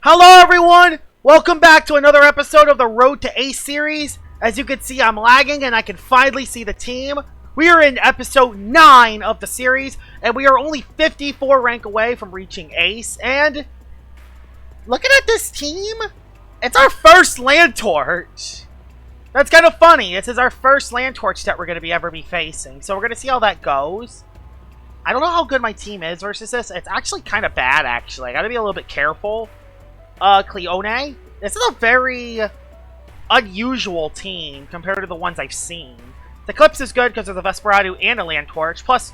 Hello everyone! Welcome back to another episode of the Road to Ace series. As you can see, I'm lagging and I can finally see the team. We are in episode 9 of the series, and we are only 54 rank away from reaching Ace. And looking at this team, it's our first land torch. That's kind of funny. This is our first land torch that we're going to ever be facing. So we're going to see how that goes. I don't know how good my team is versus this. It's actually kind of bad, actually. I got to be a little bit careful. Cleone. This is a very unusual team compared to the ones I've seen. The Eclipse is good because of the Vesperado and a Land Torch. Plus,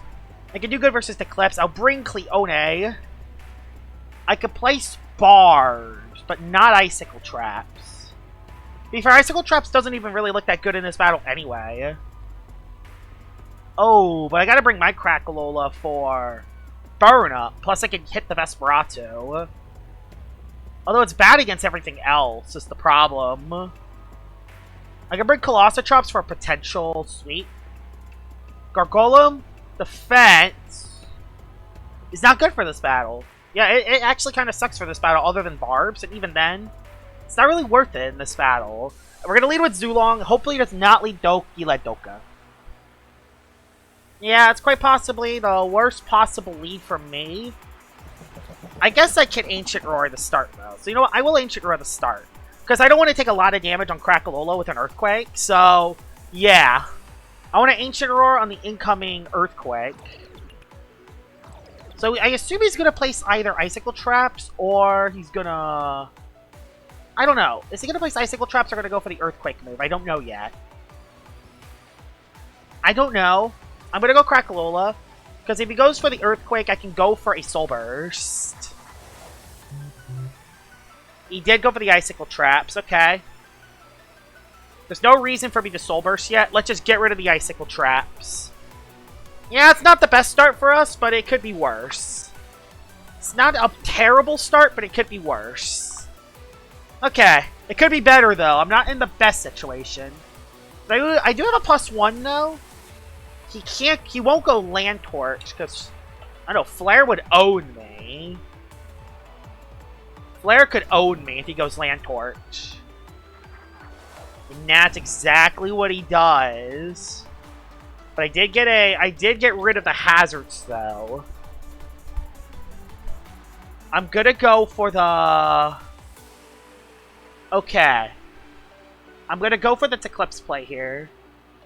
I can do good versus the Eclipse. I'll bring Cleone. I could place bars, but not Icicle Traps. To be fair, Icicle Traps doesn't even really look that good in this battle anyway. Oh, but I gotta bring my Crackalola for Burn Up. Plus, I can hit the Vesperado. Although it's bad against everything else, is the problem. I can bring Colossotrops for a potential sweep. Gargolem, Defense, is not good for this battle. Yeah, it actually kind of sucks for this battle, other than Barbs, and even then, it's not really worth it in this battle. We're going to lead with Zulong. Hopefully it does not lead Doka. Yeah, it's quite possibly the worst possible lead for me. I guess I can Ancient Roar to start, though. So, you know what? I will Ancient Roar to start. Because I don't want to take a lot of damage on Crackalola with an Earthquake. So, yeah. I want to Ancient Roar on the incoming Earthquake. So, I assume he's going to place either Icicle Traps or he's going to... I don't know. Is he going to place Icicle Traps or going to go for the Earthquake move? I don't know yet. I don't know. I'm going to go Crackalola. Because if he goes for the Earthquake, I can go for a Soul Burst. He did go for the Icicle Traps. Okay. There's no reason for me to Soul Burst yet. Let's just get rid of the Icicle Traps. Yeah, it's not the best start for us, but it could be worse. It's not a terrible start, but it could be worse. Okay. It could be better, though. I'm not in the best situation. But I do have a +1, though. He won't go Land Torch, because, I don't know, Flare would own me. Flare could own me if he goes Land Torch. And that's exactly what he does. But I did get rid of the hazards, though. I'm gonna go for the... Okay. I'm gonna go for the Eclipse play here.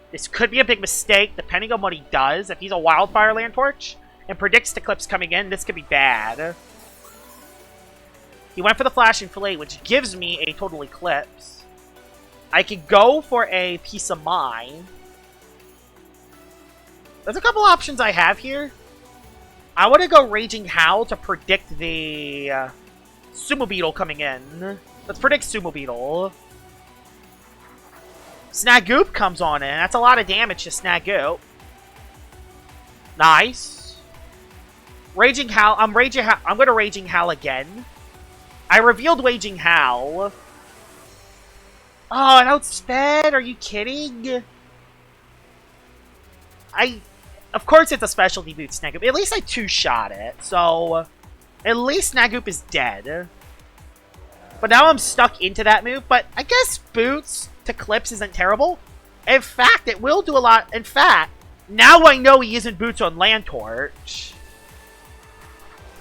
This could be a big mistake, depending on what he does. If he's a Wildfire Land Torch and predicts Eclipse coming in, this could be bad. He went for the Flashing Fillet, which gives me a total Eclipse. I could go for a Peace of Mind. There's a couple options I have here. I want to go Raging Howl to predict the Sumo Beetle coming in. Let's predict Sumo Beetle. Snagoop comes on in. That's a lot of damage to Snagoop. Nice. Raging Howl. I'm going to Raging Howl again. I revealed Raging Howl. Oh, it outsped? Are you kidding? Of course it's a specialty boot Snagoop. At least I two-shot it. So, at least Snagoop is dead. But now I'm stuck into that move. But I guess Boots to Eclipse isn't terrible. In fact, it will do a lot. In fact, now I know he isn't Boots on Land Torch.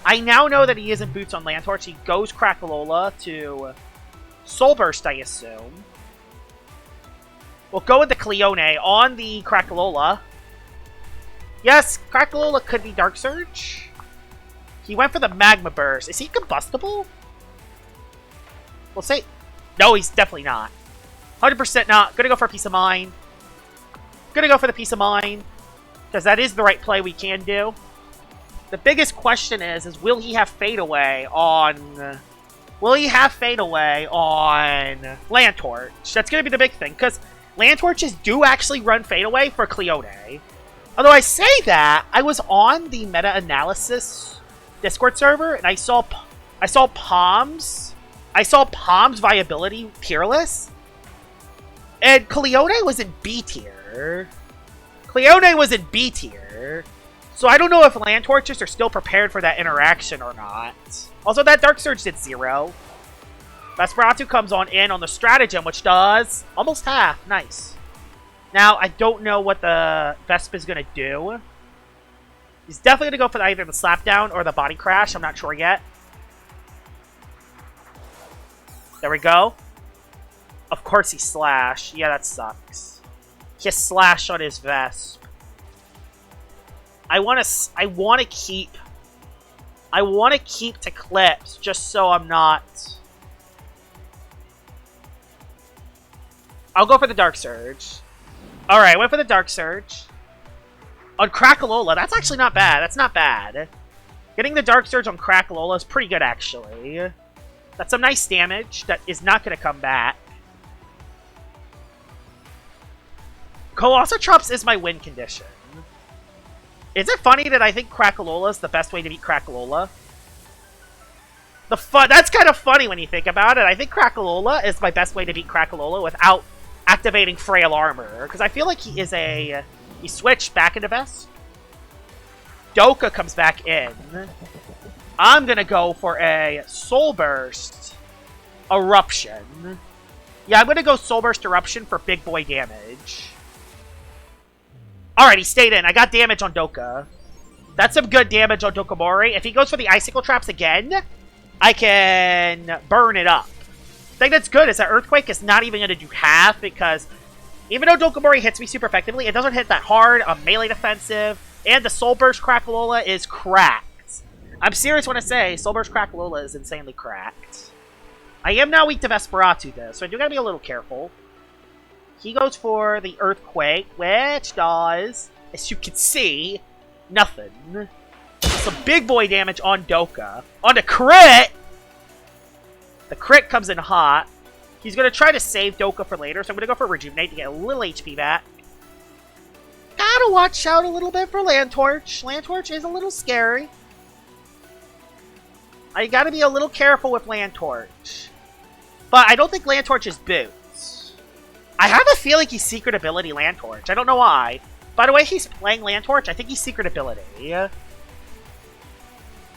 I now know that he isn't Boots on Land Torch. He goes Crackalola to Soul Burst, I assume. We'll go with the Cleone on the Crackalola. Yes, Crackalola could be Dark Surge. He went for the Magma Burst. Is he combustible? We'll say... No, he's definitely not. 100% not. Gonna go for a Peace of Mind. Gonna go for the Peace of Mind. Because that is the right play we can do. The biggest question is will he have Fade Away on... Will he have Fade Away on Land Torch? That's gonna be the big thing. Because Land Torches do actually run Fade Away for Cleone. Although I say that, I was on the meta-analysis Discord server, and I saw Palm's viability Peerless, and Cleone was in B tier. So I don't know if Land Torches are still prepared for that interaction or not. Also, that Dark Surge did 0. Vesperatu comes on the stratagem, which does almost half. Nice. Now, I don't know what the Vesp is going to do. He's definitely going to go for either the slapdown or the body crash. I'm not sure yet. There we go. Of course he slash. Yeah, that sucks. He has slash on his Vesp. I want to keep to clips just so I'm not. I'll go for the Dark Surge. Alright, I went for the Dark Surge. On Crackalola, that's actually not bad. That's not bad. Getting the Dark Surge on Crackalola is pretty good, actually. That's some nice damage that is not going to come back. Colossotrops is my win condition. Is it funny that I think Crackalola is the best way to beat Crackalola? That's kind of funny when you think about it. I think Crackalola is my best way to beat Crackalola without activating Frail Armor. Because I feel like he is a... He switched back into Vesp. Doka comes back in. I'm going to go for a Soul Burst Eruption. Yeah, I'm going to go Soul Burst Eruption for big boy damage. Alright, he stayed in. I got damage on Doka. That's some good damage on Dokamori. If he goes for the Icicle Traps again, I can burn it up. The thing that's good is that Earthquake is not even going to do half because even though Dokamori hits me super effectively, it doesn't hit that hard on melee defensive, and the Soul Burst Crackalola is cracked. I'm serious when I say Soul Burst Crackalola is insanely cracked. I am now weak to Vesperatu, though, so I do gotta be a little careful. He goes for the Earthquake, which does, as you can see, nothing. Some big boy damage on Doka. On the crit! The crit comes in hot. He's going to try to save Doka for later, so I'm going to go for Rejuvenate to get a little HP back. Gotta watch out a little bit for Landtorch. Landtorch is a little scary. I gotta be a little careful with Landtorch. But I don't think Landtorch is boots. I have a feeling he's Secret Ability Landtorch. I don't know why. By the way, he's playing Landtorch. I think he's Secret Ability.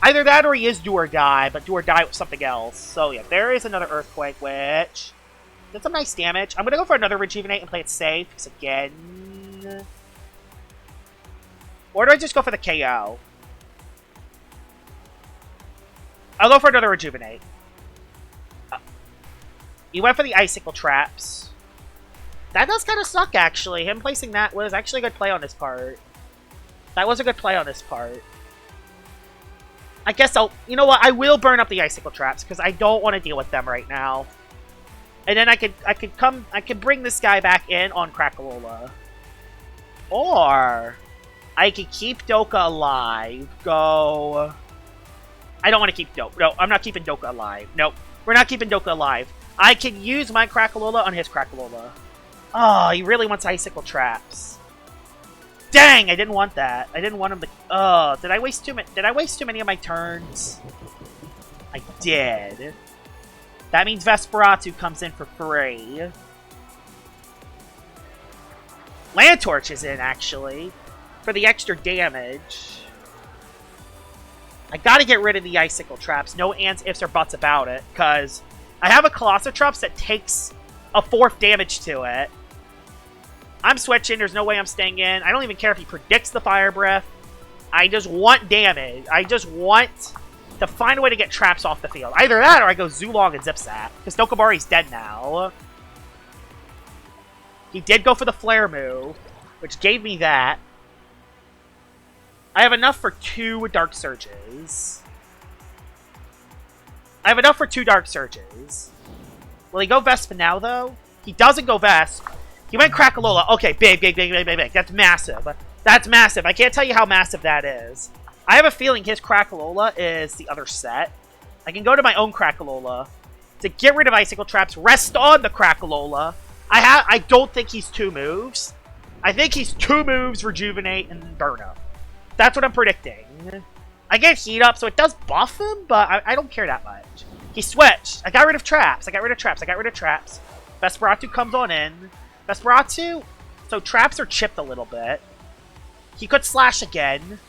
Either that or he is Do or Die, but Do or Die with something else. So yeah, there is another Earthquake, which did some nice damage. I'm going to go for another Rejuvenate and play it safe, because again... Or do I just go for the KO? I'll go for another Rejuvenate. He went for the Icicle Traps. That does kind of suck, actually. Him placing that was actually a good play on his part. That was a good play on his part. I guess I'll... You know what? I will burn up the Icicle Traps, because I don't want to deal with them right now. And then I could bring this guy back in on Crackalola. Or I could keep Doka alive. Go... I don't want to keep Doka. No, I'm not keeping Doka alive. Nope. We're not keeping Doka alive. I can use my Crackalola on his Crackalola. Oh, he really wants Icicle Traps. Dang, I didn't want that. I didn't want him to... Oh, did I waste too many of my turns? I did. That means Vesperatu comes in for free. Landtorch is in, actually, for the extra damage. I gotta get rid of the Icicle Traps. No ands, ifs, or buts about it, because I have a Colossotrops that takes a 4th damage to it. I'm switching. There's no way I'm staying in. I don't even care if he predicts the Fire Breath. I just want damage. I just want to find a way to get traps off the field. Either that or I go Zulong and Zipsat, because Dokabari's dead now. He did go for the Flare move, which gave me that. I have enough for 2 Dark Surges. I have enough for 2 Dark Surges. Will he go Vespa now, though? He doesn't go Vesp. He went Crackalola. Okay, big. That's massive. That's massive. I can't tell you how massive that is. I have a feeling his Crackalola is the other set. I can go to my own Crackalola to get rid of Icicle Traps, rest on the Crackalola. I don't think he's 2 moves. I think he's 2 moves, Rejuvenate, and Burn Up. That's what I'm predicting. I get Heat Up, so it does buff him, but I don't care that much. He switched. I got rid of traps. Vesperatu comes on in. Vesperatu, so traps are chipped a little bit. He could slash again.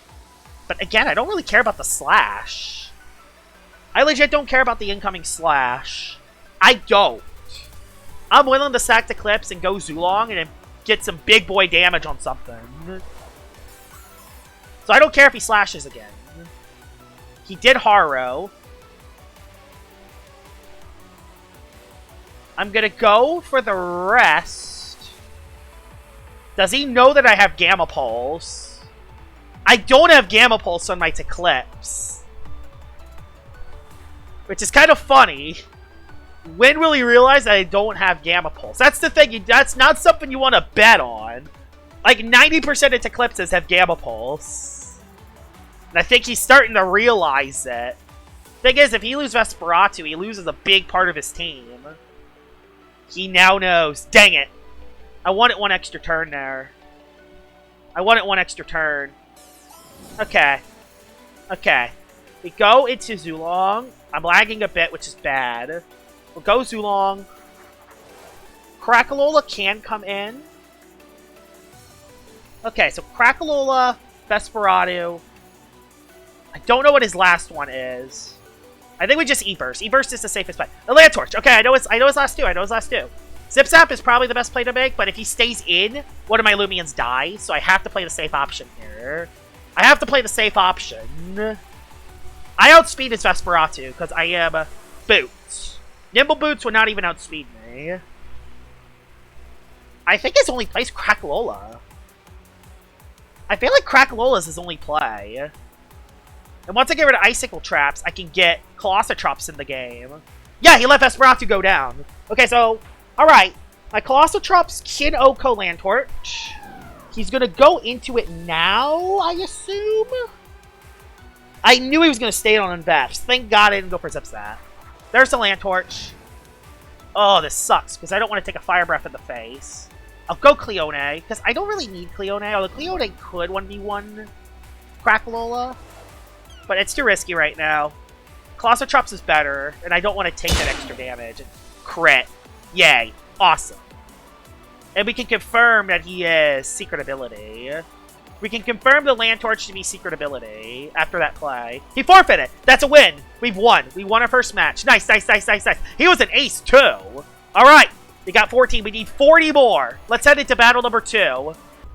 But again, I don't really care about the slash. I legit don't care about the incoming slash. I don't. I'm willing to sack the Clips and go Zulong and then get some big boy damage on something. So I don't care if he slashes again. He did Haro. I'm gonna go for the rest. Does he know that I have Gamma Pulse? I don't have Gamma Pulse on my Eclipse. Which is kind of funny. When will he realize that I don't have Gamma Pulse? That's the thing. That's not something you want to bet on. Like, 90% of Eclipses have Gamma Pulse. And I think he's starting to realize it. Thing is, if he loses Vesperatu, he loses a big part of his team. He now knows. Dang it. I wanted one extra turn there. I wanted one extra turn. Okay. Okay. We go into Zulong. I'm lagging a bit, which is bad. We'll go Zulong. Crackalola can come in. Okay, so Crackalola, Vesperatu. I don't know what his last one is. I think we just E-Burst. E-Burst is the safest play. The Land Torch. Okay, I know his last two. I know his last two. Zip Zap is probably the best play to make, but if he stays in, one of my Lumions dies, so I have to play the safe option here. I have to play the safe option. I outspeed his Vesperatu, because I am Boots. Nimble Boots would not even outspeed me. I think his only play is Crackalola. I feel like Crackalola is his only play. And once I get rid of Icicle Traps, I can get Colossotrops in the game. Yeah, he let Vesperatu go down. Okay, so, alright. My Colossotrops can Oko Land Torch. He's gonna go into it now, I assume? I knew he was gonna stay on Veps. Thank God I didn't go for Zip Zap. There's the Land Torch. Oh, this sucks, because I don't want to take a Fire Breath in the face. I'll go Cleone, because I don't really need Cleone, although Cleone could 1v1 Crackalola. But it's too risky right now. Colossotrops is better, and I don't want to take that extra damage. Crit. Yay. Awesome. And we can confirm that he is Secret Ability. We can confirm the Land Torch to be Secret Ability after that play. He forfeited. That's a win. We've won. We won our first match. Nice, nice, nice, nice, nice. He was an ace, too. All right. We got 14. We need 40 more. Let's head into battle number 2.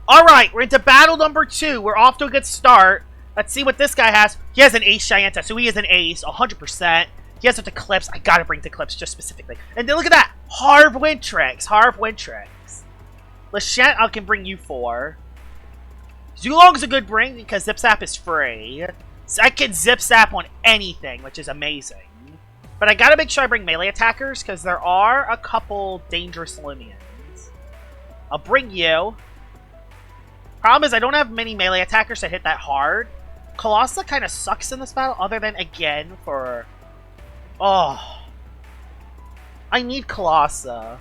All right. We're into battle number 2. We're off to a good start. Let's see what this guy has. He has an Ace Scienta, so he is an Ace, 100%. He has a Eclipse. I gotta bring the Eclipse just specifically. And then look at that. Harv Wintrix. Harv Wintrix. Lachette, I can bring you 4. Zulong's a good bring because Zip Zap is free. So I can Zip Zap on anything, which is amazing. But I gotta make sure I bring melee attackers because there are a couple dangerous Lumions. I'll bring you. Problem is I don't have many melee attackers that hit that hard. Colossa kind of sucks in this battle, other than, again, for... Oh. I need Colossa.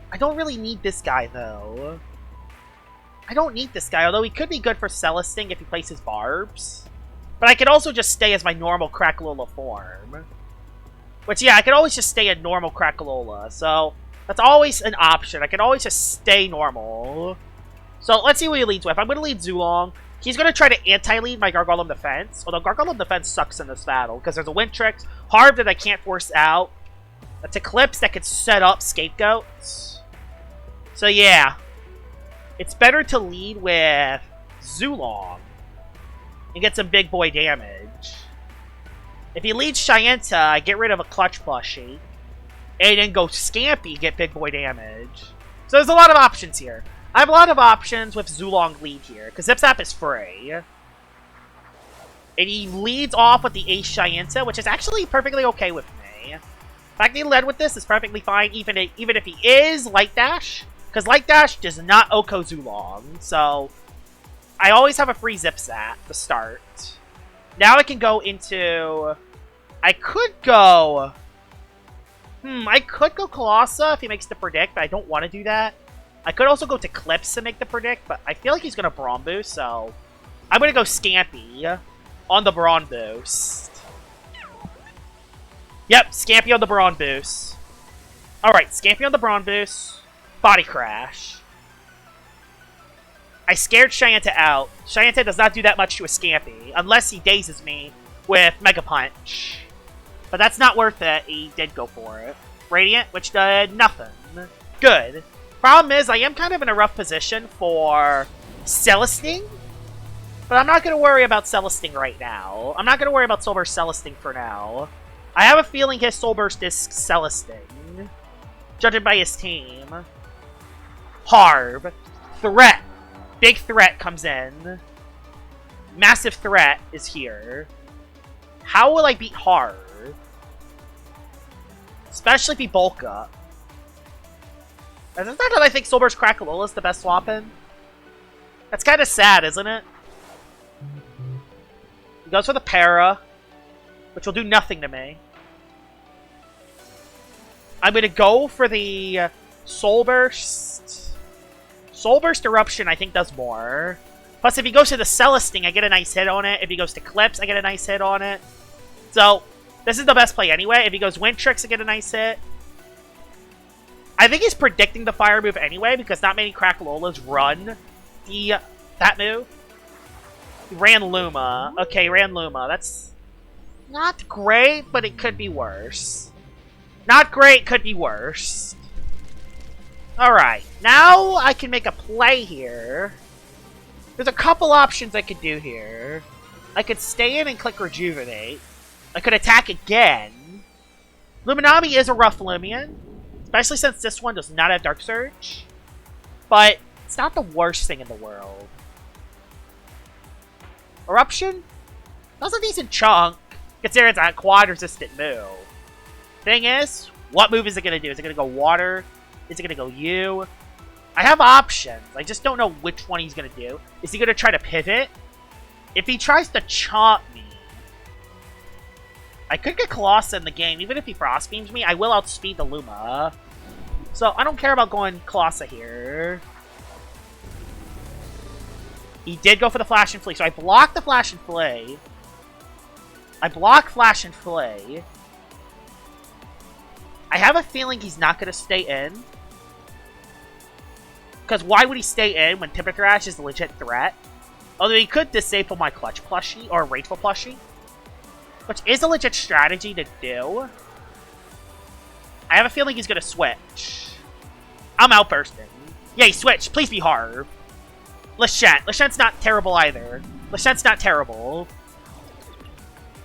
I don't really need this guy, though. I don't need this guy, although he could be good for Celesting if he places Barbs. But I could also just stay as my normal Crackalola form. Which, yeah, I could always just stay in normal Crackalola, so... That's always an option. I can always just stay normal. So, let's see what he leads with. I'm going to lead Zulong. He's going to try to anti-lead my Gargoylem Defense. Although Gargoylem Defense sucks in this battle. Because there's a Wintrix, Harv that I can't force out. That's Eclipse that could set up Scapegoats. So yeah. It's better to lead with Zulong. And get some big boy damage. If he leads Scienta, I get rid of a Clutch Plushie. And then go Scampy, get big boy damage. So there's a lot of options here. I have a lot of options with Zulong lead here, because Zip Zap is free. And he leads off with the Ace Scienta, which is actually perfectly okay with me. The fact that he led with this is perfectly fine, even if he is Light Dash, because Light Dash does not Oko Zulong, so I always have a free Zip Zap to start. Now I can go into... I could go Colossa if he makes the Predict, but I don't want to do that. I could also go to Clips to make the Predict, but I feel like he's going to Brawn Boost, so I'm going to go Scampy on the Brawn Boost. Yep, Scampy on the Brawn Boost. Alright, Scampy on the Brawn Boost. Body Crash. I scared Scienta out. Scienta does not do that much to a Scampy, unless he dazes me with Mega Punch. But that's not worth it. He did go for it. Radiant, which did nothing. Good. Problem is, I am kind of in a rough position for Celesting. But I'm not going to worry about Celesting right now. I'm not going to worry about Soul Burst Celesting for now. I have a feeling his Soul Burst is Celesting. Judging by his team. Harv. Threat. Big threat comes in. Massive threat is here. How will I beat Harv? Especially if he bulk up. Is it not that I think Soul Burst Crackalola is the best swap-in? That's kind of sad, isn't it? He goes for the Para, which will do nothing to me. I'm going to go for the Soul Burst. Soul Burst Eruption, I think, does more. Plus, if he goes to the Celesting, I get a nice hit on it. If he goes to Clips, I get a nice hit on it. So, this is the best play anyway. If he goes Wind Tricks, I get a nice hit. I think he's predicting the fire move anyway, because not many Crackalolas run that move. He ran Luma. Okay, he ran Luma. That's not great, but it could be worse. Not great, could be worse. Alright, now I can make a play here. There's a couple options I could do here. I could stay in and click Rejuvenate. I could attack again. Luminami is a rough Lumion, especially since this one does not have Dark Surge. But it's not the worst thing in the world. Eruption? That's a decent chunk, considering it's a quad-resistant move. Thing is, what move is it going to do? Is it going to go Water? Is it going to go U? I have options. I just don't know which one he's going to do. Is he going to try to pivot? If he tries to chomp me, I could get Colossus in the game. Even if he Frost Beams me, I will outspeed the Luma. So, I don't care about going Colossus here. He did go for the Flash and Flee. So, I blocked the Flash and Flee. I block Flash and Flee. I have a feeling he's not going to stay in. Because why would he stay in when Timber Thrash is a legit threat? Although he could disable my Clutch plushie or Rageful plushie. Which is a legit strategy to do. I have a feeling he's going to switch. I'm outbursting. Yeah, he switched. Please be Harv. Lachette. Lachette's not terrible either. Lachette's not terrible.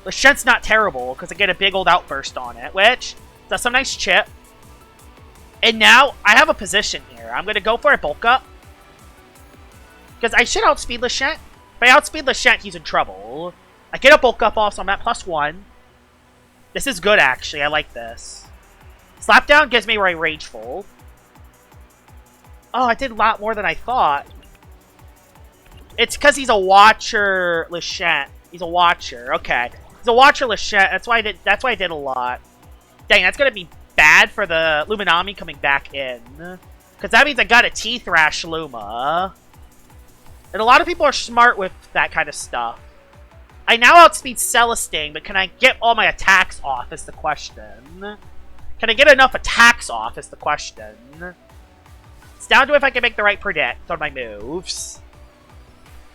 Lachette's not terrible because I get a big old outburst on it, which does some nice chip. And now I have a position here. I'm going to go for a bulk up. Because I should outspeed Lachette. If I outspeed Lachette, he's in trouble. I get a bulk up off, so I'm at +1. This is good, actually. I like this. Slapdown gives me a Rageful. Oh, I did a lot more than I thought. It's because he's a Watcher Lachette. He's a Watcher. Okay. He's a Watcher Lachette. That's why I did a lot. Dang, that's going to be bad for the Luminami coming back in. Because that means I got a T-Thrash Luma. And a lot of people are smart with that kind of stuff. I now outspeed Celesting, but can I get all my attacks off is the question. Can I get enough attacks off is the question. It's down to if I can make the right predict on my moves.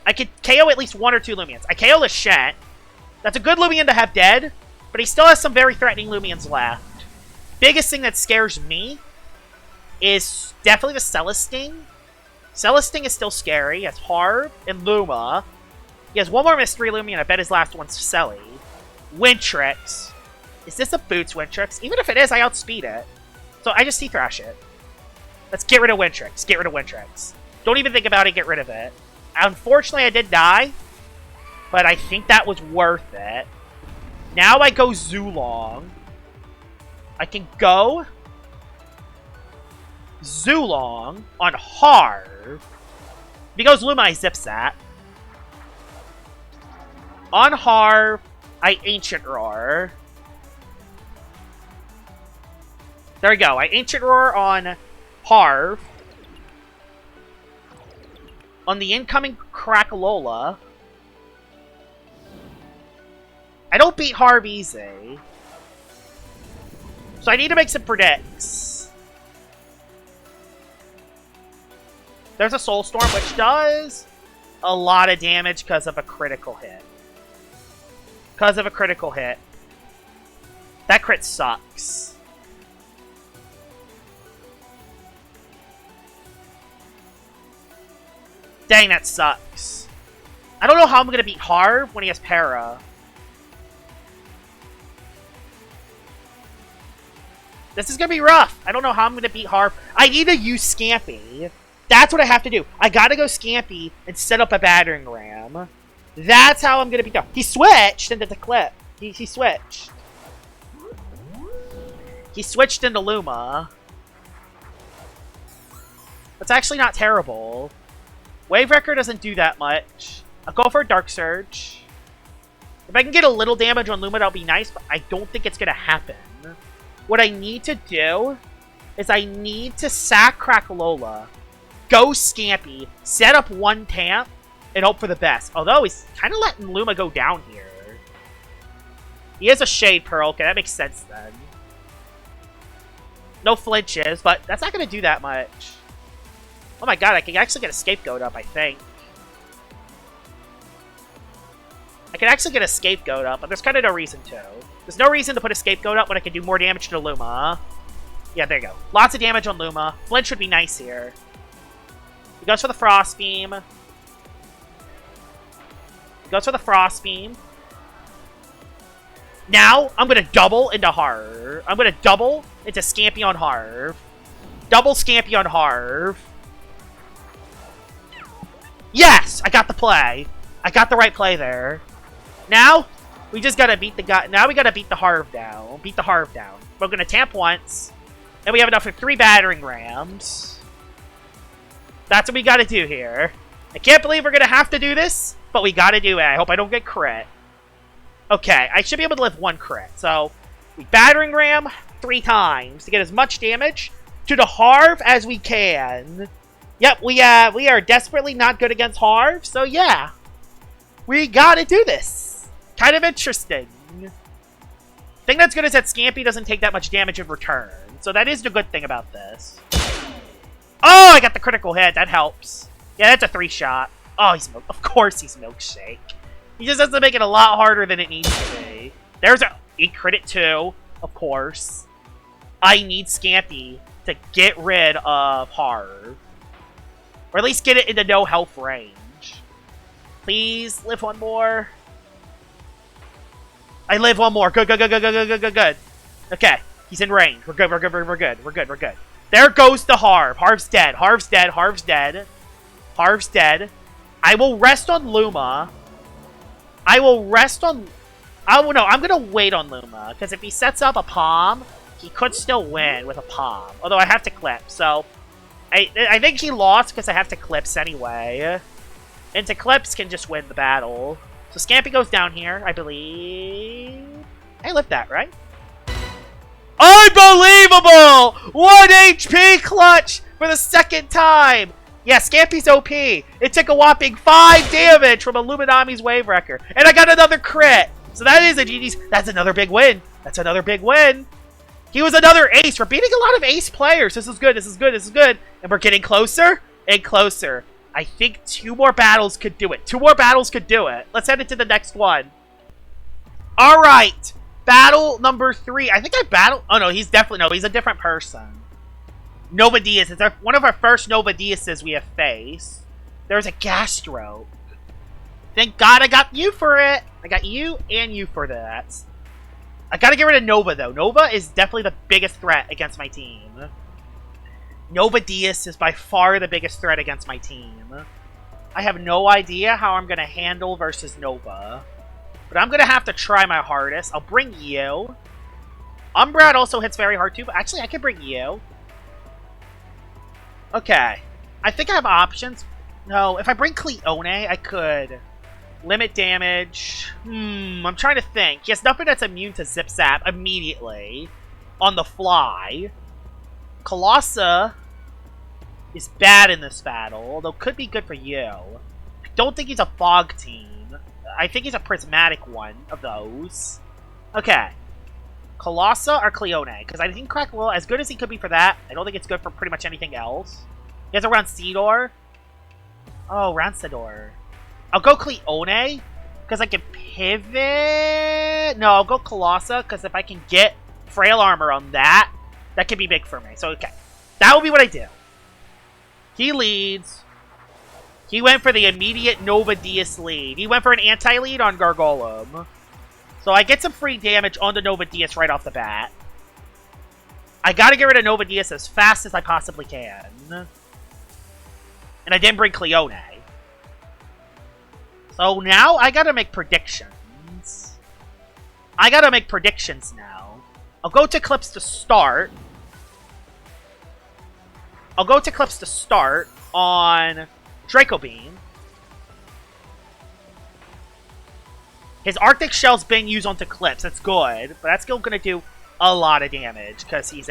I could KO at least 1 or 2 Lumions. I KO Lachette. That's a good Lumion to have dead, but he still has some very threatening Lumions left. Biggest thing that scares me is definitely the Celesting. Celesting is still scary. He has Harv and Luma. He has one more Mystery Lumion. I bet his last one's Selly. Wintrix. Is this a Boots Wintrix? Even if it is, I outspeed it. So I just T-Thrash it. Let's get rid of Wintrix. Get rid of Wintrix. Don't even think about it. Get rid of it. Unfortunately, I did die. But I think that was worth it. Now I go Zulong. I can go Zulong on Harv. If he goes Luma, I Zipzap. On Harv, I Ancient Roar. There we go. I Ancient Roar on Harv. On the incoming Crackalola. I don't beat Harv easy. So I need to make some predicts. There's a Soul Storm, which does a lot of damage because of a critical hit. Because of a critical hit. That crit sucks. Dang, that sucks. I don't know how I'm going to beat Harv when he has Para. This is going to be rough. I don't know how I'm going to beat Harv. I need to use Scampy. That's what I have to do. I got to go Scampy and set up a battering ram. That's how I'm going to beat him. He switched into the clip. He switched. He switched into Luma. That's actually not terrible. Wave Wrecker doesn't do that much. I'll go for a Dark Surge. If I can get a little damage on Luma, that'll be nice, but I don't think it's going to happen. What I need to do is I need to sack Crack Lola, go Scampy, set up one Tamp, and hope for the best. Although he's kind of letting Luma go down here. He has a Shade Pearl. Okay, that makes sense then. No flinches, but that's not going to do that much. Oh my god, I can actually get a Scapegoat up, I think. I can actually get a Scapegoat up, but there's kind of no reason to. There's no reason to put a Scapegoat up when I can do more damage to Luma. Yeah, there you go. Lots of damage on Luma. Flinch would be nice here. He goes for the Frost Beam. He goes for the Frost Beam. Now, I'm going to double into Harv. I'm going to double into Scampy on Harv. Double Scampy on Harv. Yes! I got the play. I got the right play there. Now, we just gotta beat the guy. Now we gotta beat the Harv down. Beat the Harv down. We're gonna Tamp once. And we have enough for 3 battering rams. That's what we gotta do here. I can't believe we're gonna have to do this, but we gotta do it. I hope I don't get crit. Okay, I should be able to live 1 crit. So, we battering ram 3 times to get as much damage to the Harv as we can. Yep, we are desperately not good against Harv, so yeah. We gotta do this. Kind of interesting. Thing that's good is that Scampy doesn't take that much damage in return. So that is the good thing about this. Oh, I got the critical hit. That helps. Yeah, that's a 3-shot. Oh, of course he's Milkshake. He just has to make it a lot harder than it needs to be. There's a crit it too, of course. I need Scampy to get rid of Harv. Or at least get it into no health range. Please, live 1 more. I live 1 more. Good, good, good, good, good, good, good, good, good. Okay, he's in range. We're good, we're good, we're good, we're good, we're good. There goes the Harv. Harv's dead, Harv's dead, Harv's dead. Harv's dead. I will rest on Luma. I will rest on... Oh, no, I'm going to wait on Luma. Because if he sets up a Palm, he could still win with a Palm. Although I have to clip, so... I think he lost because I have to clips anyway. And to clips can just win the battle. So Scampy goes down here, I believe. I lived that, right? Unbelievable! 1 HP clutch for the 2nd time! Yeah, Scampy's OP. It took a whopping 5 damage from Illuminami's Wave Wrecker. And I got another crit! So that is a GG's. That's another big win. That's another big win. He was another ace. We're beating a lot of ace players. This is good, this is good, this is good. And we're getting closer and closer. I think 2 more battles could do it. 2 more battles could do it. Let's head into the next one. Alright. Battle number 3. I think I battled... Oh, no, he's definitely... No, he's a different person. Nova Diaz. It's one of our first Nova Diazes we have faced. There's a Gastro. Thank God I got you for it. I got you and you for that. I gotta get rid of Nova, though. Nova is definitely the biggest threat against my team. Nova Diaz is by far the biggest threat against my team. I have no idea how I'm gonna handle versus Nova. But I'm gonna have to try my hardest. I'll bring you. Umbreon also hits very hard, too. But actually, I can bring you. Okay. I think I have options. No, if I bring Cleone, I could... Limit damage. I'm trying to think. He has nothing that's immune to Zip Zap immediately. On the fly. Colossa is bad in this battle, although could be good for you. I don't think he's a Fog team. I think he's a Prismatic one of those. Okay. Colossa or Cleone? Because I think Crack Will, as good as he could be for that, I don't think it's good for pretty much anything else. He has a Rancidor. Oh, Rancidor. I'll go Cleone, because I can pivot. No, I'll go Colossa, because if I can get Frail Armor on that, that could be big for me. So, okay. That will be what I do. He leads. He went for the immediate Nova Diaz lead. He went for an anti-lead on Gargolem. So I get some free damage on the Nova Diaz right off the bat. I gotta get rid of Nova Diaz as fast as I possibly can. And I didn't bring Cleone. So now I gotta make predictions. I gotta make predictions now. I'll go to Clips to start. I'll go to Clips to start on Draco Beam. His Arctic Shell's being used onto Clips. That's good, but that's still gonna do a lot of damage because he is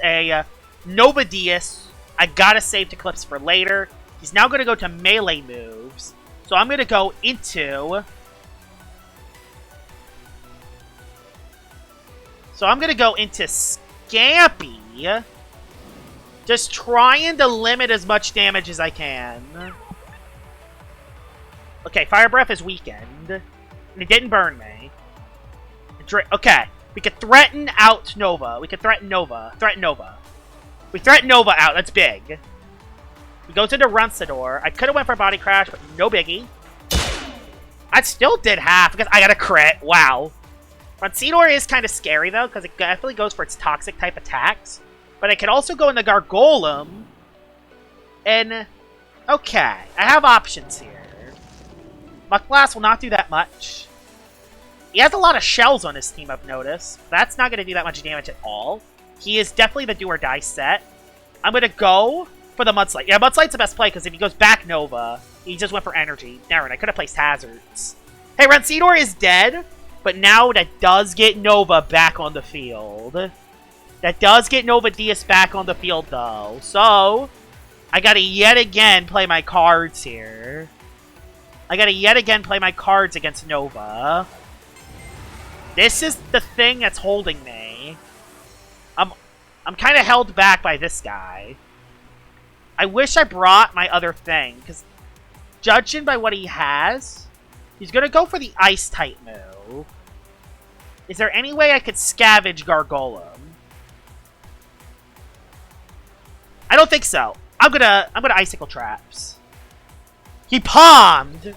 a Nova Diaz. I gotta save to Clips for later. He's now gonna go to melee moves, so I'm gonna go into. Scampy. Just trying to limit as much damage as I can. Okay, Fire Breath is weakened. And it didn't burn me. Okay, we could threaten out Nova. We could threaten Nova. We threaten Nova out. That's big. We go to the Runcitor. I could have went for Body Crash, but no biggie. I still did half because I got a crit. Wow. Runcitor is kind of scary, though, because it definitely goes for its toxic type attacks. But I could also go in the Gargolem. And, okay, I have options here. Muckblast will not do that much. He has a lot of shells on his team, I've noticed. That's not going to do that much damage at all. He is definitely the do-or-die set. I'm going to go for the Mudslide. Yeah, Mudslide's the best play, because if he goes back Nova, he just went for energy. Darn, I could have placed hazards. Hey, Runcitor is dead, but now that does get Nova back on the field. That does get Nova Diaz back on the field, though. So, I gotta yet again play my cards here. I gotta yet again play my cards against Nova. This is the thing that's holding me. I'm kind of held back by this guy. I wish I brought my other thing, because judging by what he has, he's gonna go for the Ice-type move. Is there any way I could scavenge Gargolem? I don't think so. I'm gonna Icicle Traps. He palmed!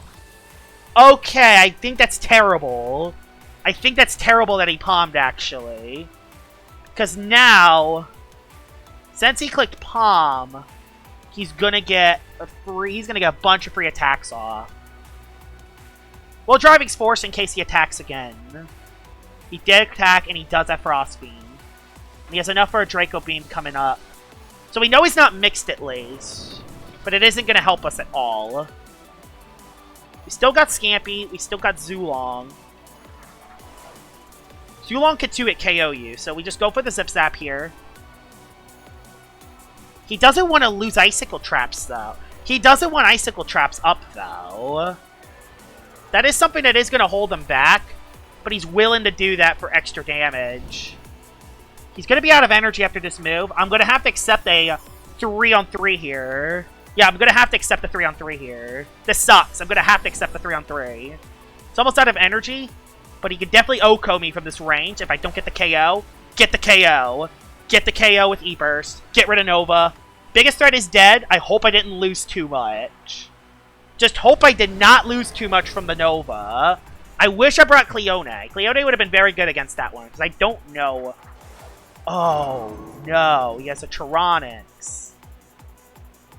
Okay, I think that's terrible. I think that's terrible that he palmed, actually. Because now, since he clicked palm, he's gonna get a bunch of free attacks off. Well, Driving's Force in case he attacks again. He did attack, and he does have Frost Beam. And he has enough for a Draco Beam coming up. So we know he's not mixed at least. But it isn't going to help us at all. We still got Scampy. We still got Zulong. Zulong could 2-hit KO you, so we just go for the Zip Zap here. He doesn't want to lose Icicle Traps, though. He doesn't want Icicle Traps up, though. That is something that is going to hold him back, but he's willing to do that for extra damage. He's going to be out of energy after this move. I'm going to have to accept a 3-on-3 here. Yeah, I'm going to have to accept the 3-on-3 here. This sucks. I'm going to have to accept the 3-on-3. It's almost out of energy, but he can definitely OHKO me from this range if I don't get the KO. Get the KO. Get the KO with E-Burst. Get rid of Nova. Biggest threat is dead. I hope I didn't lose too much. Just hope I did not lose too much from the Nova. I wish I brought Cleone. Cleone would have been very good against that one, because I don't know. Oh, no. He has a Tyranix.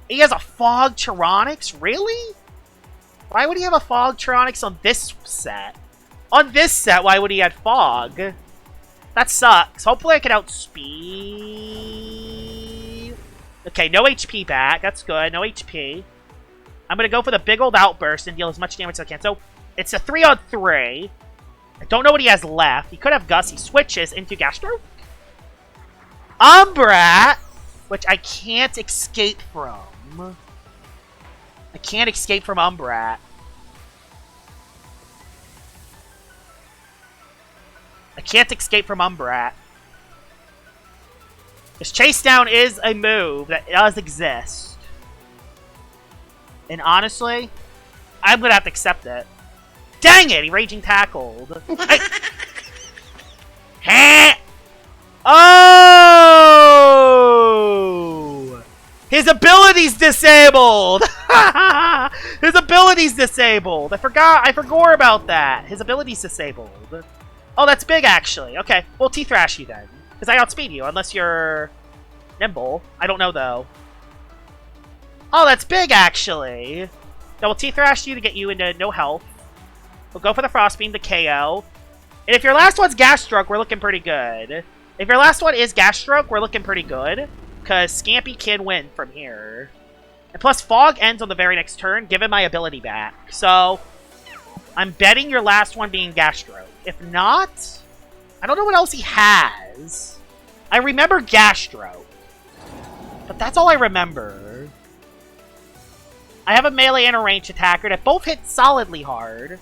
He has a Fog Tyranix? Really? Why would he have a Fog Tyranix on this set? On this set, why would he have Fog? That sucks. Hopefully I can outspeed. Okay, no HP back. That's good. No HP. I'm going to go for the big old outburst and deal as much damage as I can. So, it's a 3-on-3. I don't know what he has left. He could have Gus. He switches into Gastro. Umbrat, which I can't escape from. I can't escape from Umbrat. I can't escape from Umbrat. This Chase Down is a move that does exist. And honestly, I'm going to have to accept it. Dang it! He Raging Tackled. Oh! His ability's disabled! His ability's disabled! I forgot about that. His ability's disabled. Oh, that's big, actually. Okay, we'll T-Thrash you then. Because I outspeed you, unless you're nimble. I don't know, though. Oh, that's big, actually. Now, we'll T-Thrash you to get you into no health. We'll go for the Frost Beam to KO. And if your last one's Gas Stroke, we're looking pretty good. If your last one is Gas Stroke, we're looking pretty good. Because Scampy can win from here. And plus, Fog ends on the very next turn, giving my ability back. So, I'm betting your last one being Gas Stroke. If not, I don't know what else he has. I remember Gas Stroke. But that's all I remember. I have a melee and a ranged attacker that both hit solidly hard.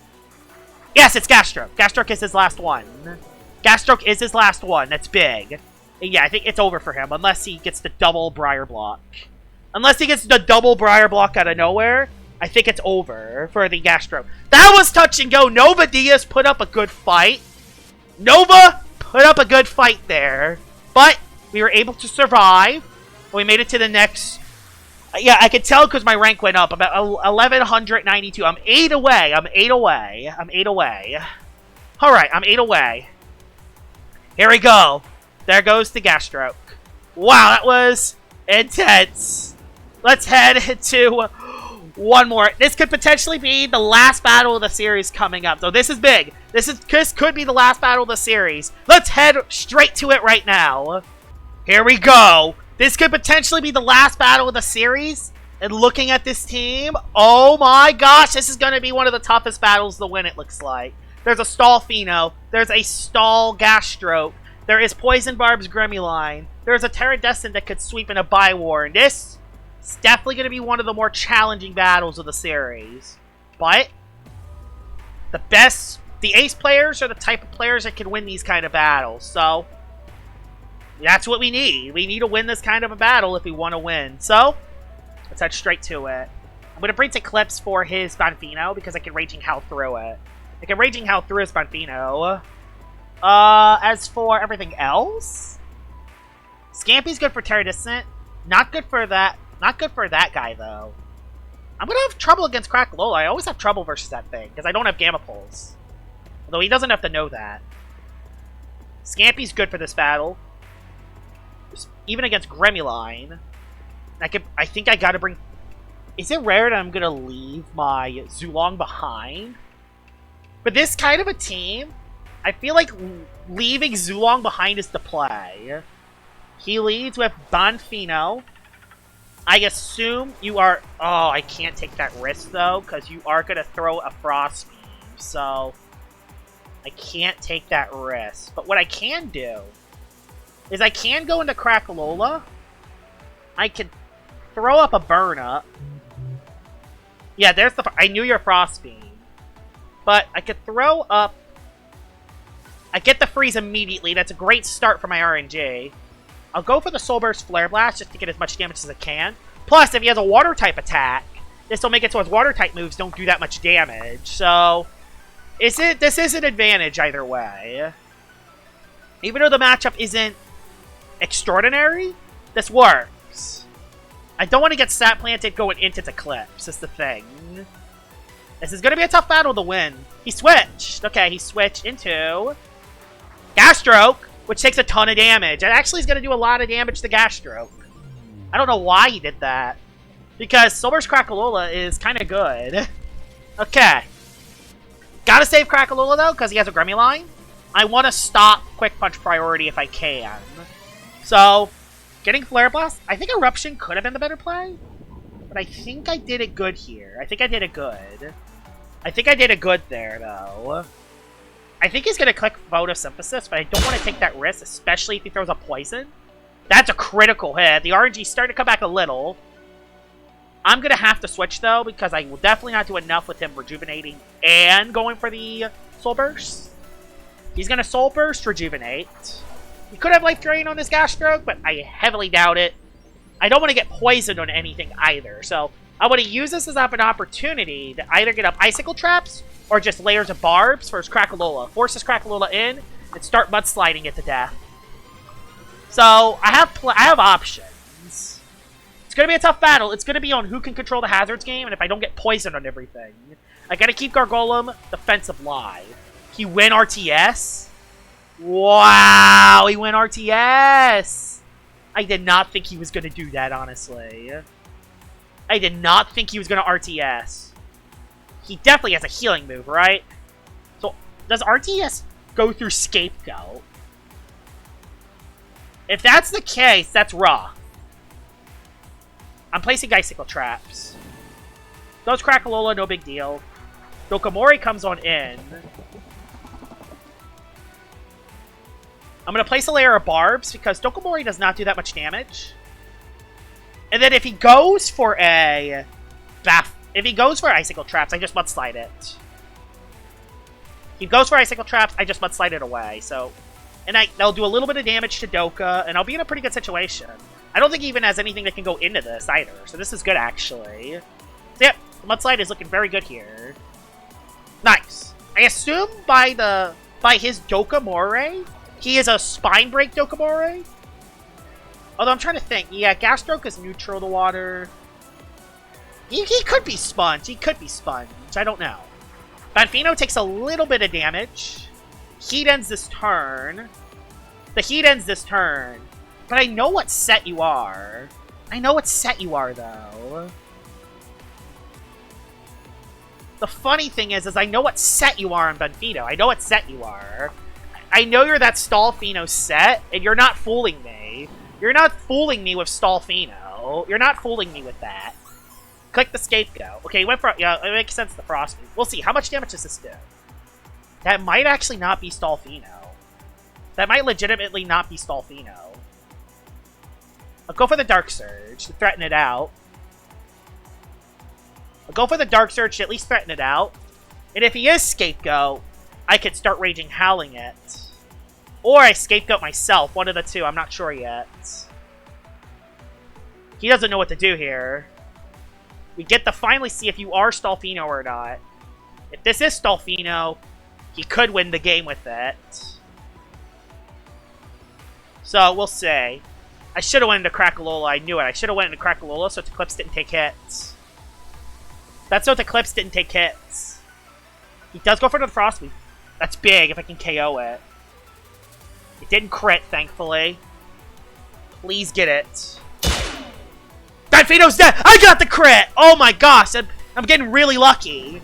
Yes, it's Gas Stroke. Gas Stroke is his last one. Gas Stroke is his last one. That's big. And yeah, I think it's over for him, unless he gets the double Briar Block. Unless he gets the double Briar Block out of nowhere, I think it's over for the Gas Stroke. That was touch and go. Nova Diaz put up a good fight. Nova put up a good fight there. But we were able to survive. We made it to the next... Yeah, I could tell because my rank went up. About 1,192. I'm 8 away. I'm 8 away. I'm 8 away. Alright, I'm 8 away. Here we go. There goes the Gas Stroke. Wow, that was intense. Let's head to one more. This could potentially be the last battle of the series coming up. So this is big. This could be the last battle of the series. Let's head straight to it right now. Here we go. This could potentially be the last battle of the series. And looking at this team, oh my gosh, this is going to be one of the toughest battles to win, it looks like. There's a Stall Pheno. There's a Stall Gas Stroke. There is Poison Barb's Gremlin. There's a Terradescent that could sweep in a Bi-War. And this is definitely going to be one of the more challenging battles of the series. But the ace players are the type of players that can win these kind of battles. So that's what we need. We need to win this kind of a battle if we want to win. So let's head straight to it. I'm going to bring Eclipse for his Bonfino because I can Raging Howl through it. I can Raging Howl through his Bonfino. As for everything else, Scampy's good for Terradistant. Not good for that. Not good for that guy, though. I'm going to have trouble against Crackalola. I always have trouble versus that thing, because I don't have Gamma Pulse. Although he doesn't have to know that. Scampy's good for this battle. Even against Gremlin. I think I gotta bring... Is it rare that I'm going to leave my Zulong behind? For this kind of a team, I feel like leaving Zulong behind is the play. He leads with Bonfino. I assume you are... Oh, I can't take that risk, though, because you are going to throw a Frost Beam. So, I can't take that risk. But what I can do is I can go into Crackalola. I can throw up a Burn Up. Yeah, there's the... I knew your Frost Beam. But I could throw up... I get the freeze immediately. That's a great start for my RNG. I'll go for the Soul Burst Flare Blast just to get as much damage as I can. Plus, if he has a Water-type attack, this will make it so his Water-type moves don't do that much damage. So, this is an advantage either way. Even though the matchup isn't extraordinary, this works. I don't want to get Stat Planted going into Eclipse, is the thing. This is going to be a tough battle to win. He switched. Okay, he switched into Gas Stroke, which takes a ton of damage. It actually is going to do a lot of damage to Gas Stroke. I don't know why he did that. Because Soul Burst Crackalola is kind of good. Okay. Gotta save Crackalola, though, because he has a Gremlin. I want to stop Quick Punch priority if I can. So, getting Flare Blast, I think Eruption could have been the better play. But I think I did it good here. I think I did it good. I think I did it good there, though. I think he's going to click Photosynthesis, but I don't want to take that risk, especially if he throws a Poison. That's a critical hit. The RNG's starting to come back a little. I'm going to have to switch, though, because I will definitely not do enough with him Rejuvenating and going for the Soul Burst. He's going to Soul Burst, Rejuvenate. He could have Life Drain on this Gas Stroke, but I heavily doubt it. I don't want to get poisoned on anything either, so I want to use this as an opportunity to either get up Icicle Traps or just layers of Barbs for his Crackalola. Force his Crackalola in and start mudsliding it to death. So I have options. It's going to be a tough battle. It's going to be on who can control the hazards game, and if I don't get poisoned on everything. I got to keep Gargolem defensive live. He win RTS? Wow, he went RTS! I did not think he was going to do that, honestly. I did not think he was going to RTS. He definitely has a healing move, right? So, does RTS go through Scapegoat? If that's the case, that's rough. I'm placing Icicle Traps. Goes Crackalola, no big deal. Dokomori comes on in. I'm going to place a layer of Barbs because Dokomori does not do that much damage. And then if he goes for a... If he goes for Icicle Traps, I just Mudslide it. If he goes for Icicle Traps, I just Mudslide it away. So, and they'll do a little bit of damage to Doka, and I'll be in a pretty good situation. I don't think he even has anything that can go into this either, so this is good actually. So yep, the Mudslide is looking very good here. Nice. I assume by his Dokomori, he is a Spine Break Dokomori. Although I'm trying to think. Yeah, Gas Stroke is neutral to water. He could be Sponge. He could be Sponge. I don't know. Banfino takes a little bit of damage. Heat ends this turn. The heat ends this turn. But I know what set you are. I know what set you are, though. The funny thing is I know what set you are on Banfino. I know what set you are. I know you're that Stallfino set, and you're not fooling me. You're not fooling me with Stallfino. You're not fooling me with that. Click the Scapegoat. Okay, he went for... Yeah, it makes sense, the Frostbeam. We'll see. How much damage does this do? That might actually not be Stallfino. That might legitimately not be Stallfino. I'll go for the Dark Surge to threaten it out. I'll go for the Dark Surge to at least threaten it out. And if he is Scapegoat, I could start Raging Howling it. Or I Scapegoat myself. One of the two. I'm not sure yet. He doesn't know what to do here. We get to finally see if you are Stallfino or not. If this is Stallfino, he could win the game with it. So, we'll see. I should have went into Crackalola. I knew it. I should have went into Crackalola so Eclipse didn't take hits. That's so Eclipse didn't take hits. He does go for the Frostbeam. That's big if I can KO it. It didn't crit, thankfully. Please get it. Banfino's dead! I got the crit! Oh my gosh, I'm getting really lucky.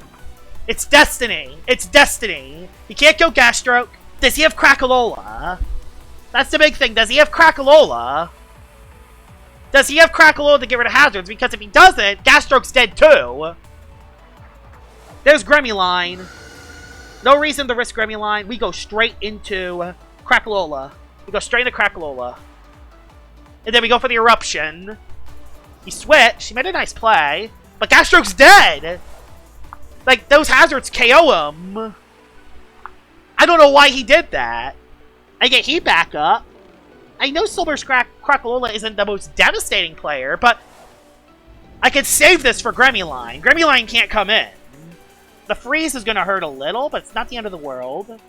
It's destiny. It's destiny. He can't go Gas Stroke. Does he have Crackalola? That's the big thing. Does he have Crackalola? Does he have Crackalola to get rid of hazards? Because if he doesn't, Gas Stroke's dead too. There's Gremmuline. No reason to risk Gremmuline. We go straight into Crackalola. We go straight into Crackalola. And then we go for the Eruption. He switched. He made a nice play. But Gas Stroke's dead. Like, those hazards KO him. I don't know why he did that. I get heat back up. I know Silver's Crackalola isn't the most devastating player, but I could save this for Gremmuline. Gremmuline can't come in. The freeze is going to hurt a little, but it's not the end of the world.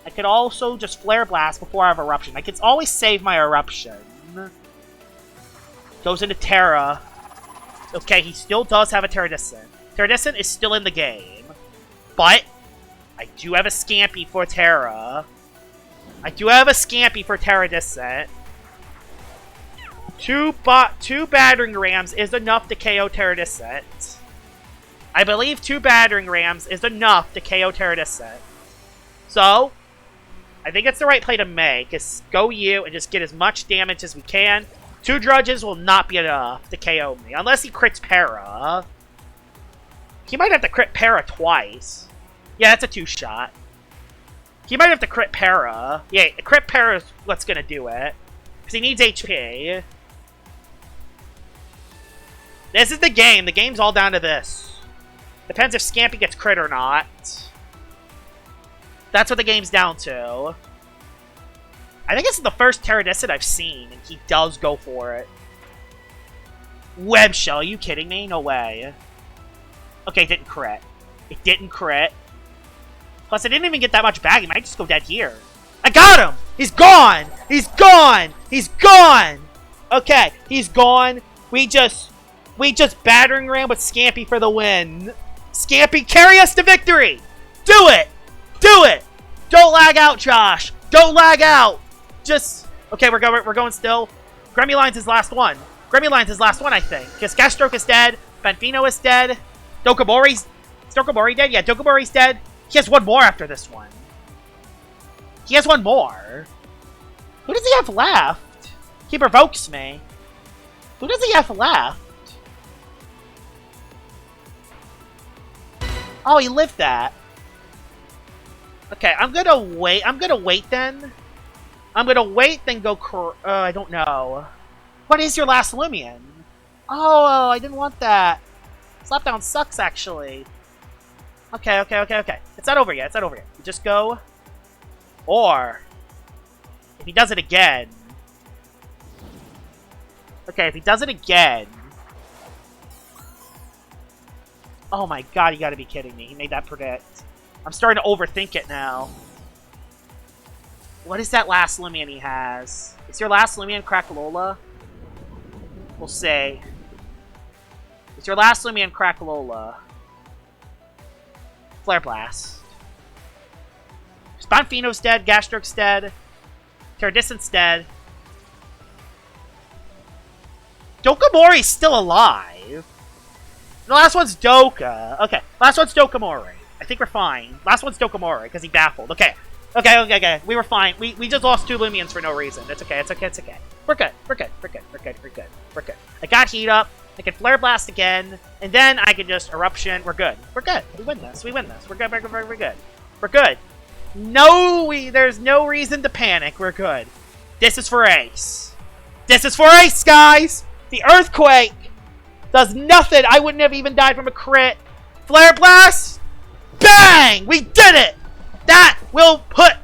I could also just Flare Blast before I have Eruption. I could always save my Eruption. Goes into Terra. Okay, he still does have a Terradistant. Terradistant is still in the game. But I do have a Scampy for Terra. I do have a Scampy for Terradistant. Two Battering Rams is enough to KO Terradistant. I believe 2 Battering Rams is enough to KO Terradistant. So, I think it's the right play to make, is go you and just get as much damage as we can. 2 Drudges will not be enough to KO me, unless he crits Para. He might have to crit Para twice. Yeah, that's a 2-shot. He might have to crit Para. Yeah, crit Para is what's gonna do it. Because he needs HP. This is the game. The game's all down to this. Depends if Scampy gets crit or not. That's what the game's down to. I think this is the first Terradistant I've seen, and he does go for it. Web Shell, are you kidding me? No way. Okay, it didn't crit. It didn't crit. Plus, I didn't even get that much back. He might just go dead here. I got him! He's gone! He's gone! He's gone! Okay, he's gone. We just battering ram with Scampy for the win. Scampy, carry us to victory! Do it! Do it! Don't lag out, Josh! Don't lag out! Just... Okay, we're going still. Gremmy is last one. Gremmy is last one, I think. Because Gastroke is dead. Banfino is dead. Is Dokabori dead? Yeah, Dokabori's dead. He has one more after this one. He has one more. Who does he have left? He provokes me. Who does he have left? Oh, he lived that. Okay, I'm gonna wait. I'm gonna wait then. I'm gonna wait, then go. I don't know. What is your last Lumion? Oh, I didn't want that. Slapdown sucks, actually. Okay. It's not over yet. It's not over yet. You just go. Or if he does it again. Okay, if he does it again. Oh my god, you gotta be kidding me. He made that predict. I'm starting to overthink it now. What is that last Lumion he has? Is your last Lumion Crackalola? We'll say. Is your last Lumion Crackalola? Flare Blast. Bonfino's dead, Gastroke's dead, Terradiscent's dead. Dokabori's still alive. The last one's Doka. Okay, last one's Dokamori. I think we're fine. Last one's Dokamori, because he baffled. Okay. We were fine. We just lost 2 Lumions for no reason. It's okay. We're good. I got Heat Up. I can Flare Blast again. And then I can just Eruption. We're good. We win this. We're good. We're good. No, there's no reason to panic. We're good. This is for Ace. This is for Ace, guys! The Earthquake does nothing. I wouldn't have even died from a crit. Flare Blast! Bang! We did it! That will put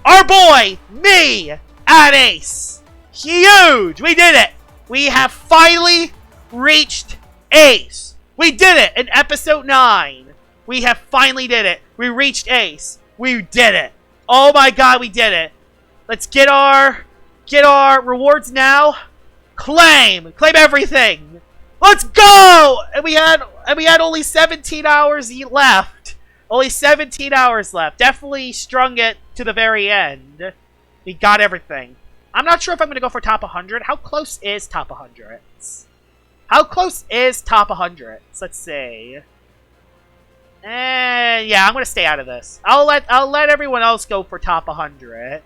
our boy, me, at Ace. Huge! We did it! We have finally reached Ace. We did it in episode 9. We have finally did it. We reached Ace. We did it. Oh my god, we did it. Let's get our rewards now. Claim everything. Let's go! And we had only 17 hours left. Only 17 hours left. Definitely strung it to the very end. We got everything. I'm not sure if I'm going to go for top 100. How close is top 100? How close is top 100? Let's see. Yeah, I'm gonna stay out of this. I'll let everyone else go for top 100.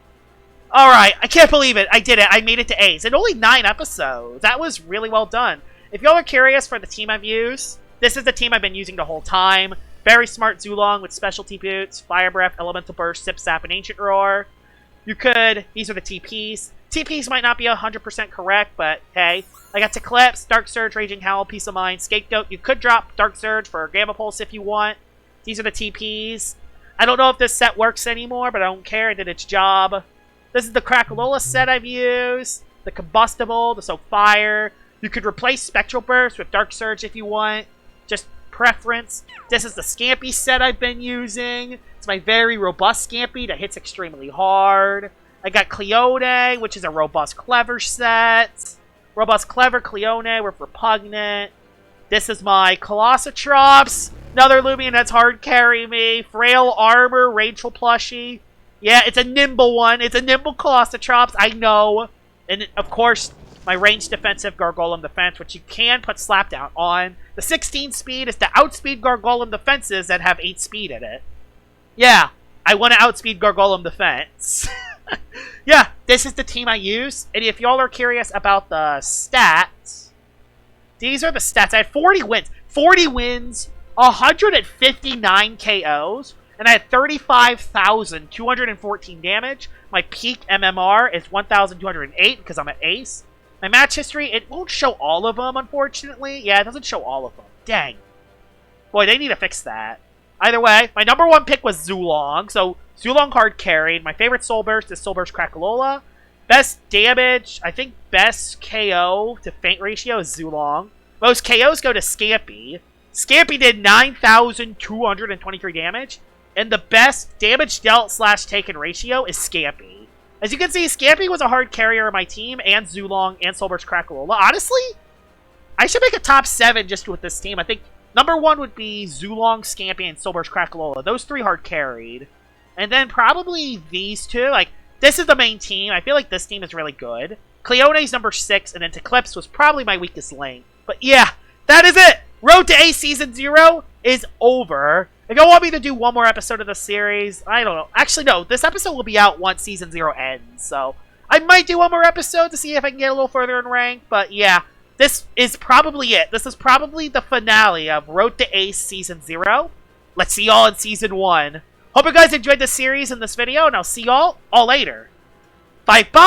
Alright, I can't believe it. I did it. I made it to Ace. In only 9 episodes. That was really well done. If y'all are curious for the team I've used, this is the team I've been using the whole time. Very smart Zulong with specialty boots, Fire Breath, Elemental Burst, Sip Sap, and Ancient Roar. These are the TPs. TPs might not be 100% correct, but hey. I got Eclipse, Dark Surge, Raging Howl, Peace of Mind, Scapegoat. You could drop Dark Surge for Gamma Pulse if you want. These are the TPs. I don't know if this set works anymore, but I don't care. It did its job. This is the Crackalola set I've used. The Combustible, the Soak Fire. You could replace Spectral Burst with Dark Surge if you want. Just preference. This is the Scampy set I've been using. It's my very robust Scampy that hits extremely hard. I got Cleone, which is a robust Clever set. Robust Clever Cleone with Repugnant. This is my Colossotrops. Another Lumion that's hard carry me. Frail Armor, Rageful Plushie. Yeah, it's a nimble one. It's a nimble Colossotrops, I know. And, of course, my ranged defensive Gargolem Defense, which you can put Slapdown on. The 16 speed is to outspeed Gargolem Defenses that have 8 speed in it. Yeah, I want to outspeed Gargolem Defense. Yeah, this is the team I use. And if y'all are curious about the stats, these are the stats. I had 40 wins. 40 wins, 159 KOs, and I had 35,214 damage. My peak MMR is 1,208 because I'm an ace. My match history, it won't show all of them, unfortunately. Yeah, it doesn't show all of them. Dang. Boy, they need to fix that. Either way, my number 1 pick was Zulong, so Zulong hard carried. My favorite Soul Burst is Soul Burst Crackalola. Best damage, I think best KO to Faint ratio is Zulong. Most KOs go to Scampy. Scampy did 9,223 damage. And the best damage dealt / taken ratio is Scampy. As you can see, Scampy was a hard carrier on my team, and Zulong, and Solber's Crackalola. Honestly, I should make a top 7 just with this team. I think number 1 would be Zulong, Scampy, and Solber's Crackalola. Those 3 hard carried. And then probably these 2. Like, this is the main team. I feel like this team is really good. Cleone's number 6, and then Teclipse was probably my weakest link. But yeah, that is it! Road to Ace Season 0 is over. If you want me to do one more episode of the series, I don't know. Actually, no. This episode will be out once Season 0 ends. So, I might do one more episode to see if I can get a little further in rank. But yeah, this is probably it. This is probably the finale of Road to Ace Season 0. Let's see y'all in Season 1. Hope you guys enjoyed the series in this video, and I'll see y'all all later. Bye-bye!